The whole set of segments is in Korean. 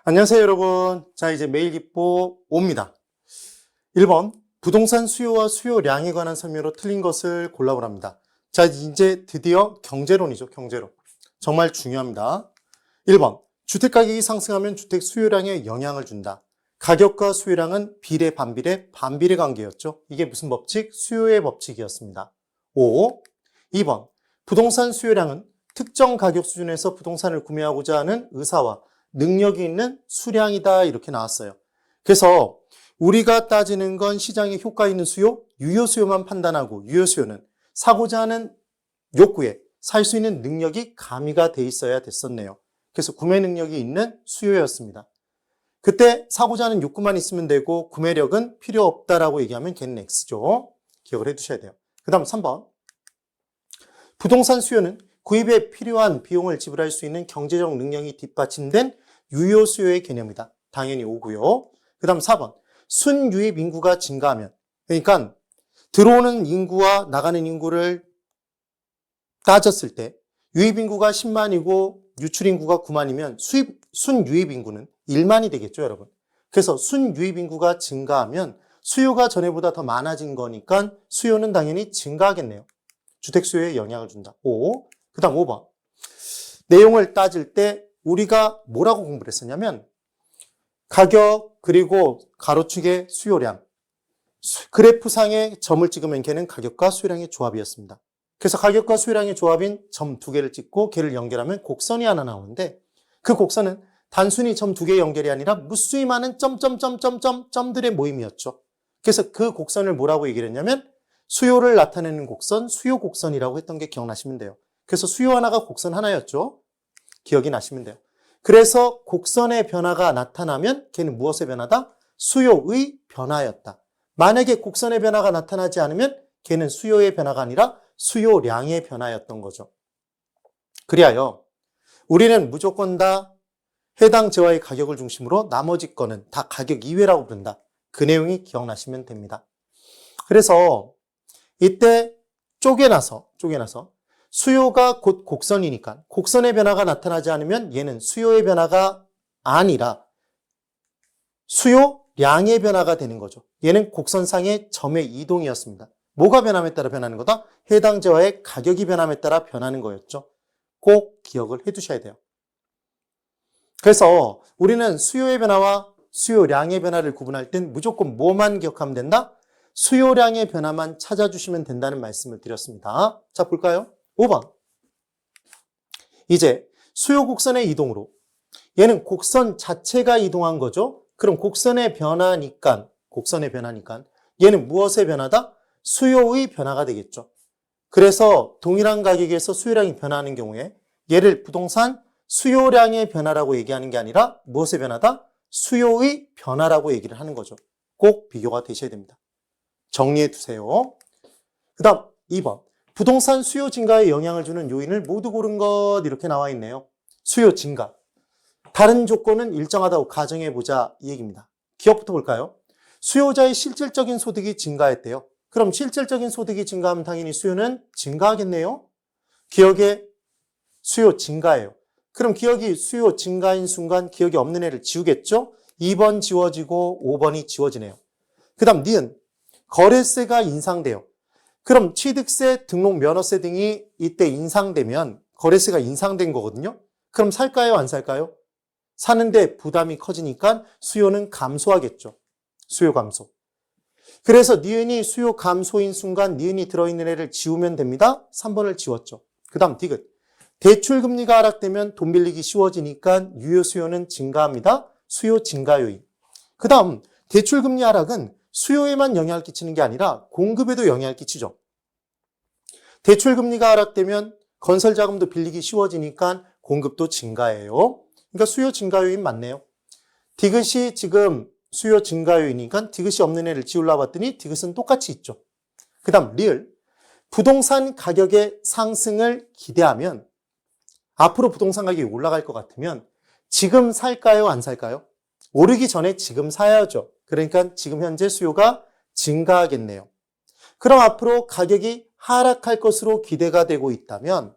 안녕하세요, 여러분. 자, 이제 매일기보 5입니다. 1번, 부동산 수요와 수요량에 관한 설명으로 틀린 것을 골라보랍니다. 자, 이제 드디어 경제론이죠, 경제론. 정말 중요합니다. 1번, 주택가격이 상승하면 주택 수요량에 영향을 준다. 가격과 수요량은 비례, 반비례, 반비례 관계였죠. 이게 무슨 법칙? 수요의 법칙이었습니다. 5. 2번, 부동산 수요량은 특정 가격 수준에서 부동산을 구매하고자 하는 의사와 능력이 있는 수량이다, 이렇게 나왔어요. 그래서 우리가 따지는 건 시장에 효과 있는 수요, 유효 수요만 판단하고, 유효 수요는 사고자 하는 욕구에 살 수 있는 능력이 가미가 돼 있어야 됐었네요. 그래서 구매 능력이 있는 수요였습니다. 그때 사고자 하는 욕구만 있으면 되고 구매력은 필요 없다라고 얘기하면 걔는 X죠. 기억을 해두셔야 돼요. 그 다음 3번. 부동산 수요는 구입에 필요한 비용을 지불할 수 있는 경제적 능력이 뒷받침된 유효 수요의 개념이다. 당연히 오고요. 그 다음 4번. 순유입 인구가 증가하면, 그러니까 들어오는 인구와 나가는 인구를 따졌을 때 유입 인구가 10만이고 유출 인구가 9만이면 순유입 인구는 1만이 되겠죠, 여러분. 그래서 순유입 인구가 증가하면 수요가 전에보다 더 많아진 거니까 수요는 당연히 증가하겠네요. 주택 수요에 영향을 준다. 5. 그 다음 5번. 내용을 따질 때 우리가 뭐라고 공부를 했었냐면 가격 그리고 가로축의 수요량, 그래프상에 점을 찍으면 걔는 가격과 수요량의 조합이었습니다. 그래서 가격과 수요량의 조합인 점 2개를 찍고 걔를 연결하면 곡선이 하나 나오는데 그 곡선은 단순히 점 2개 연결이 아니라 무수히 많은 점들의 모임이었죠. 그래서 그 곡선을 뭐라고 얘기를 했냐면 수요를 나타내는 곡선, 수요 곡선이라고 했던 게 기억나시면 돼요. 그래서 수요 하나가 곡선 하나였죠. 기억이 나시면 돼요. 그래서 곡선의 변화가 나타나면 걔는 무엇의 변화다? 수요의 변화였다. 만약에 곡선의 변화가 나타나지 않으면 걔는 수요의 변화가 아니라 수요량의 변화였던 거죠. 그리하여 우리는 무조건 다 해당 재화의 가격을 중심으로 나머지 거는 다 가격 이외라고 부른다. 그 내용이 기억나시면 됩니다. 그래서 이때 쪼개나서 수요가 곧 곡선이니까 곡선의 변화가 나타나지 않으면 얘는 수요의 변화가 아니라 수요량의 변화가 되는 거죠. 얘는 곡선상의 점의 이동이었습니다. 뭐가 변함에 따라 변하는 거다? 해당 재화의 가격이 변함에 따라 변하는 거였죠. 꼭 기억을 해두셔야 돼요. 그래서 우리는 수요의 변화와 수요량의 변화를 구분할 땐 무조건 뭐만 기억하면 된다? 수요량의 변화만 찾아주시면 된다는 말씀을 드렸습니다. 자, 볼까요? 5번. 이제 수요 곡선의 이동으로 얘는 곡선 자체가 이동한 거죠. 그럼 곡선의 변화니까 얘는 무엇의 변화다? 수요의 변화가 되겠죠. 그래서 동일한 가격에서 수요량이 변화하는 경우에 얘를 부동산 수요량의 변화라고 얘기하는 게 아니라 무엇의 변화다? 수요의 변화라고 얘기를 하는 거죠. 꼭 비교가 되셔야 됩니다. 정리해 두세요. 그 다음 2번. 부동산 수요 증가에 영향을 주는 요인을 모두 고른 것, 이렇게 나와 있네요. 수요 증가. 다른 조건은 일정하다고 가정해보자, 이 얘기입니다. 기억부터 볼까요? 수요자의 실질적인 소득이 증가했대요. 그럼 실질적인 소득이 증가하면 당연히 수요는 증가하겠네요. 기억의 수요 증가예요. 그럼 기억이 수요 증가인 순간 기억이 없는 애를 지우겠죠? 2번 지워지고 5번이 지워지네요. 그 다음 니은. 거래세가 인상돼요. 그럼 취득세, 등록 면허세 등이 이때 인상되면 거래세가 인상된 거거든요. 그럼 살까요, 안 살까요? 사는데 부담이 커지니까 수요는 감소하겠죠. 수요 감소. 그래서 니은이 수요 감소인 순간 니은이 들어있는 애를 지우면 됩니다. 3번을 지웠죠. 그 다음 디귿. 대출금리가 하락되면 돈 빌리기 쉬워지니까 유효 수요는 증가합니다. 수요 증가 요인. 그 다음 대출금리 하락은 수요에만 영향을 끼치는 게 아니라 공급에도 영향을 끼치죠. 대출금리가 하락되면 건설자금도 빌리기 쉬워지니까 공급도 증가해요. 그러니까 수요 증가 요인 맞네요. 디귿이 지금 수요 증가 요인이니까 디귿이 없는 애를 지우려 봤더니 디귿은 똑같이 있죠. 그 다음 리을. 부동산 가격의 상승을 기대하면 앞으로 부동산 가격이 올라갈 것 같으면 지금 살까요, 안 살까요? 오르기 전에 지금 사야죠. 그러니까 지금 현재 수요가 증가하겠네요. 그럼 앞으로 가격이 하락할 것으로 기대가 되고 있다면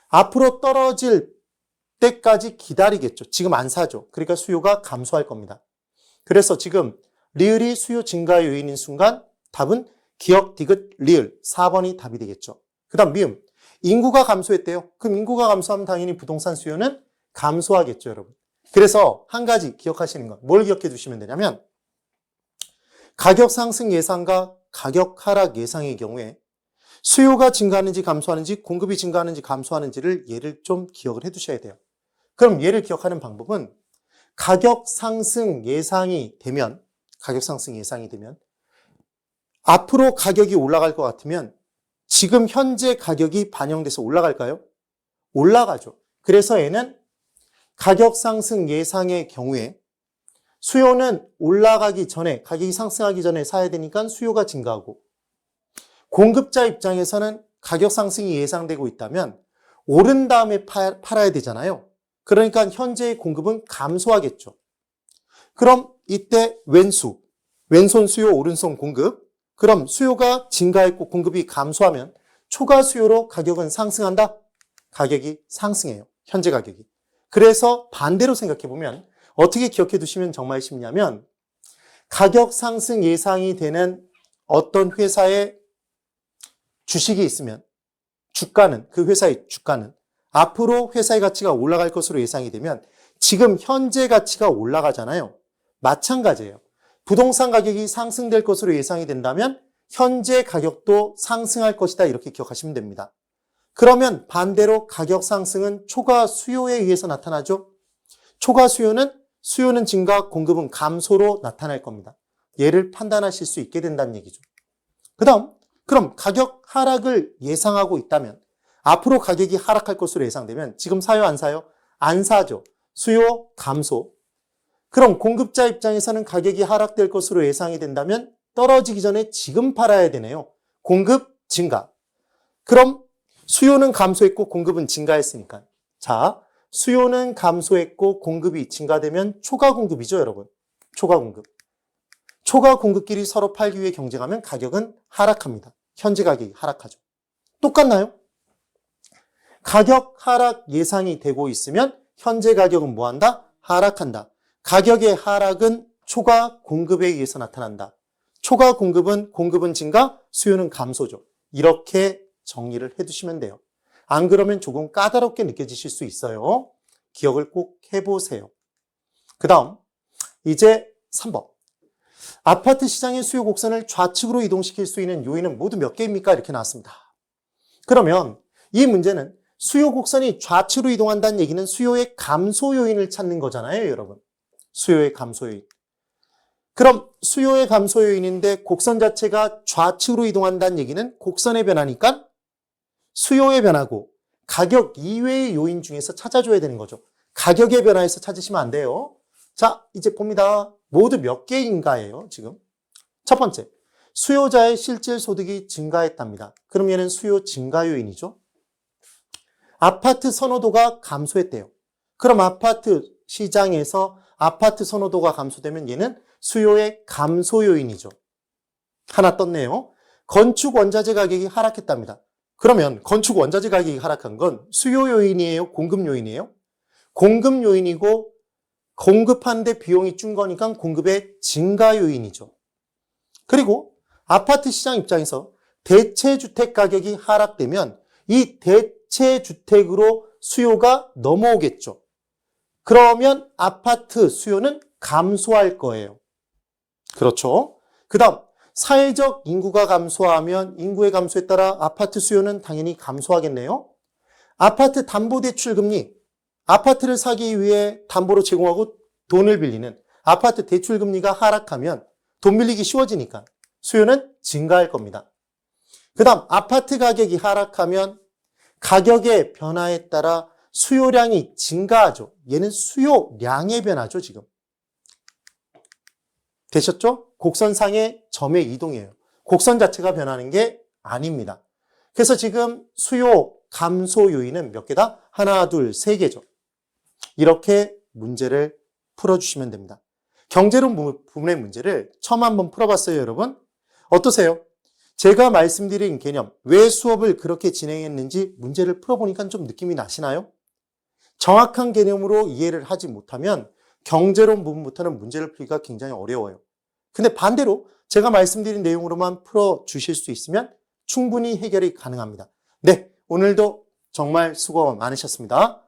앞으로 떨어질 그때까지 기다리겠죠. 지금 안 사죠. 그러니까 수요가 감소할 겁니다. 그래서 지금 리을이 수요 증가 요인인 순간 답은 기역, 디귿, 리을 4번이 답이 되겠죠. 그 다음 미음. 인구가 감소했대요. 그럼 인구가 감소하면 당연히 부동산 수요는 감소하겠죠, 여러분. 그래서 한 가지 기억하시는 건 뭘 기억해 두시면 되냐면 가격 상승 예상과 가격 하락 예상의 경우에 수요가 증가하는지 감소하는지 공급이 증가하는지 감소하는지를 얘를 좀 기억을 해 두셔야 돼요. 그럼 얘를 기억하는 방법은 가격 상승 예상이 되면 앞으로 가격이 올라갈 것 같으면 지금 현재 가격이 반영돼서 올라갈까요? 올라가죠. 그래서 얘는 가격 상승 예상의 경우에 수요는 올라가기 전에, 가격이 상승하기 전에 사야 되니까 수요가 증가하고, 공급자 입장에서는 가격 상승이 예상되고 있다면 오른 다음에 팔아야 되잖아요. 그러니까 현재의 공급은 감소하겠죠. 그럼 이때 왼손 수요, 오른손 공급. 그럼 수요가 증가했고 공급이 감소하면 초과 수요로 가격은 상승한다? 가격이 상승해요. 현재 가격이. 그래서 반대로 생각해 보면 어떻게 기억해 두시면 정말 쉽냐면 가격 상승 예상이 되는 어떤 회사의 주식이 있으면 그 회사의 주가는 앞으로 회사의 가치가 올라갈 것으로 예상이 되면 지금 현재 가치가 올라가잖아요. 마찬가지예요. 부동산 가격이 상승될 것으로 예상이 된다면 현재 가격도 상승할 것이다. 이렇게 기억하시면 됩니다. 그러면 반대로 가격 상승은 초과 수요에 의해서 나타나죠. 초과 수요는 증가, 공급은 감소로 나타날 겁니다. 얘를 판단하실 수 있게 된다는 얘기죠. 그럼 가격 하락을 예상하고 있다면 앞으로 가격이 하락할 것으로 예상되면 지금 사요, 안 사요? 안 사죠. 수요 감소. 그럼 공급자 입장에서는 가격이 하락될 것으로 예상이 된다면 떨어지기 전에 지금 팔아야 되네요. 공급 증가. 그럼 수요는 감소했고 공급은 증가했으니까. 자, 수요는 감소했고 공급이 증가되면 초과 공급이죠, 여러분. 초과 공급. 초과 공급끼리 서로 팔기 위해 경쟁하면 가격은 하락합니다. 현재 가격이 하락하죠. 똑같나요? 가격 하락 예상이 되고 있으면 현재 가격은 뭐한다? 하락한다. 가격의 하락은 초과 공급에 의해서 나타난다. 초과 공급은 증가, 수요는 감소죠. 이렇게 정리를 해두시면 돼요. 안 그러면 조금 까다롭게 느껴지실 수 있어요. 기억을 꼭 해보세요. 그 다음 이제 3번. 아파트 시장의 수요 곡선을 좌측으로 이동시킬 수 있는 요인은 모두 몇 개입니까? 이렇게 나왔습니다. 그러면 이 문제는 수요 곡선이 좌측으로 이동한다는 얘기는 수요의 감소 요인을 찾는 거잖아요, 여러분. 수요의 감소 요인. 그럼 수요의 감소 요인인데 곡선 자체가 좌측으로 이동한다는 얘기는 곡선의 변화니까 수요의 변화고 가격 이외의 요인 중에서 찾아줘야 되는 거죠. 가격의 변화에서 찾으시면 안 돼요. 자, 이제 봅니다. 모두 몇 개인가예요, 지금. 첫 번째, 수요자의 실질 소득이 증가했답니다. 그럼 얘는 수요 증가 요인이죠. 아파트 선호도가 감소했대요. 그럼 아파트 시장에서 아파트 선호도가 감소되면 얘는 수요의 감소 요인이죠. 하나 떴네요. 건축 원자재 가격이 하락했답니다. 그러면 건축 원자재 가격이 하락한 건 수요 요인이에요? 공급 요인이에요? 공급 요인이고 공급하는데 비용이 준 거니까 공급의 증가 요인이죠. 그리고 아파트 시장 입장에서 대체주택 가격이 하락되면 이 대체주택으로 수요가 넘어오겠죠. 그러면 아파트 수요는 감소할 거예요. 그렇죠? 그 다음 사회적 인구가 감소하면 인구의 감소에 따라 아파트 수요는 당연히 감소하겠네요. 아파트 담보대출금리, 아파트를 사기 위해 담보로 제공하고 돈을 빌리는 아파트 대출금리가 하락하면 돈 빌리기 쉬워지니까 수요는 증가할 겁니다. 그 다음 아파트 가격이 하락하면 가격의 변화에 따라 수요량이 증가하죠. 얘는 수요량의 변화죠, 지금. 되셨죠? 곡선상의 점의 이동이에요. 곡선 자체가 변하는 게 아닙니다. 그래서 지금 수요 감소 요인은 몇 개다? 하나, 둘, 세 개죠. 이렇게 문제를 풀어주시면 됩니다. 경제론 부분의 문제를 처음 한번 풀어봤어요, 여러분. 어떠세요? 제가 말씀드린 개념, 왜 수업을 그렇게 진행했는지 문제를 풀어보니까 좀 느낌이 나시나요? 정확한 개념으로 이해를 하지 못하면 경제론 부분부터는 문제를 풀기가 굉장히 어려워요. 근데 반대로 제가 말씀드린 내용으로만 풀어주실 수 있으면 충분히 해결이 가능합니다. 네, 오늘도 정말 수고 많으셨습니다.